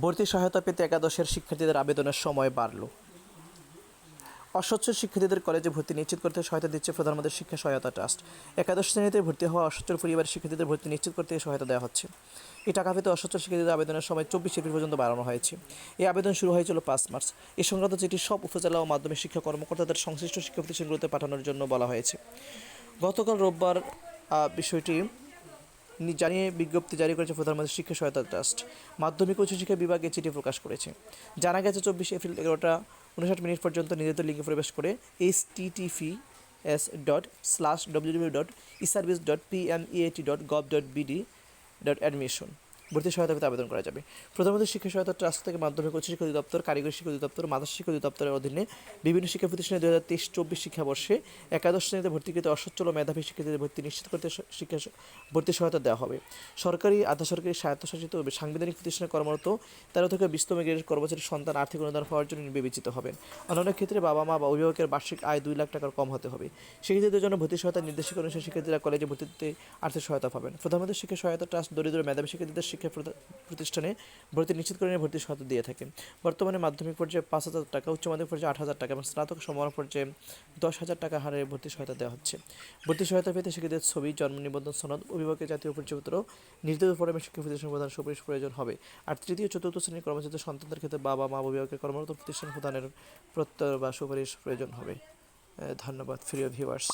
ভর্তি সহায়তা পেতে একাদশের শিক্ষার্থীদের আবেদনের সময় বাড়ল। অসচ্ছল শিক্ষার্থীদের কলেজে ভর্তি নিশ্চিত করতে সহায়তা দিচ্ছে প্রধানমন্ত্রী শিক্ষা সহায়তা ট্রাস্ট। একাদশ শ্রেণীতে ভর্তি হওয়া অসচ্ছল পরিবারের শিক্ষার্থীদের ভর্তি নিশ্চিত করতে সহায়তা দেওয়া হচ্ছে। এই টাকা পেতে অসচ্ছল শিক্ষার্থীদের আবেদনের সময় 24 এপ্রিল পর্যন্ত বাড়ানো হয়েছে। এই আবেদন শুরু হয়েছিল 5 মার্চ। এ সংক্রান্ত চিঠি সব উপজেলা ও মাধ্যমিক শিক্ষা কর্মকর্তাদের সংশ্লিষ্ট শিক্ষা প্রতিষ্ঠানগুলোতে পাঠানোর জন্য বলা হয়েছে। গতকাল রোববার বিষয়টি জানিয়ে বিজ্ঞপ্তি জারি করেছে প্রধানমন্ত্রী শিক্ষা সহায়তা ট্রাস্ট। মাধ্যমিক উচ্চশিক্ষা বিভাগে চিঠি প্রকাশ করেছে। জানা গেছে 24 এপ্রিল 11টা 59 পর্যন্ত নির্ধারিত লিঙ্কে প্রবেশ করে https://www.eservice.pmeat.gov.bd/admission ভর্তি সহায়তা পেতে আবেদন করা যাবে। প্রধানমন্ত্রী শিক্ষা সহায়তা ট্রাস্ট থেকে মাধ্যমিক উচ্চশিক্ষা অধিদপ্তর, কারিগরি শিক্ষা অধিদপ্তর, মাদ্রাসা শিক্ষা অধিদপ্তরের অধীনে বিভিন্ন শিক্ষা প্রতিষ্ঠানে 2023-24 শিক্ষাবর্ষে একাদশ শ্রেণীতে ভর্তিকৃত অসচ্ছল ও মেধাবী শিক্ষার্থীদের ভর্তি নিশ্চিত করতে ভর্তি সহায়তা দেওয়া হবে। সরকারি, আধা সরকারি, স্বায়ত্তশাসিত ও সাংবিধানিক প্রতিষ্ঠানে কর্মরত 13 থেকে 20তম গ্রেডের কর্মচারীর সন্তান আর্থিক অনুদান পাওয়ার জন্য বিবেচিত হবেন। অন্যান্য ক্ষেত্রে বাবা মা বা অভিভাবকের বার্ষিক আয় 2 লাখ টাকার কম হতে হবে। শিক্ষার্থীদের জন্য ভর্তি সহায়তা নির্দেশিকা অনুসারে শিক্ষার্থীরা কলেজে ভর্তিতে আর্থিক সহায়তা পাবেন। প্রধানমন্ত্রী শিক্ষা সহায়তা ট্রাস্ট দরিদ্র মেধাবী শিক্ষার্থীদের শিক্ষা প্রতিষ্ঠানে ভর্তি নিশ্চিত করে ভর্তি সহায়তা দিয়ে থাকেন। বর্তমানে মাধ্যমিক পর্যায়ে 5,000 টাকা, উচ্চ মাধ্যমিক পর্যায়ে 8,000 টাকা এবং স্নাতক সম্মান পর্যায়ে 10,000 টাকা হারে ভর্তি সহায়তা দেওয়া হচ্ছে। ভর্তি সহায়তা পেতে শিক্ষার্থীদের ছবি, জন্ম নিবন্ধন সনদ, অভিভাবকের জাতীয় পরিচয়পত্র, নির্ধারিত ফরমে শিক্ষা প্রতিষ্ঠান প্রধান সুপারিশ প্রয়োজন হবে। আর তৃতীয় চতুর্থ শ্রেণীর কর্মচারীদের সন্তানদের ক্ষেত্রে বাবা মা অভিভাবকের কর্মরত প্রতিষ্ঠান প্রদানের প্রত্যয় বা সুপারিশ প্রয়োজন হবে। ধন্যবাদ প্রিয় ভিউয়ার্স।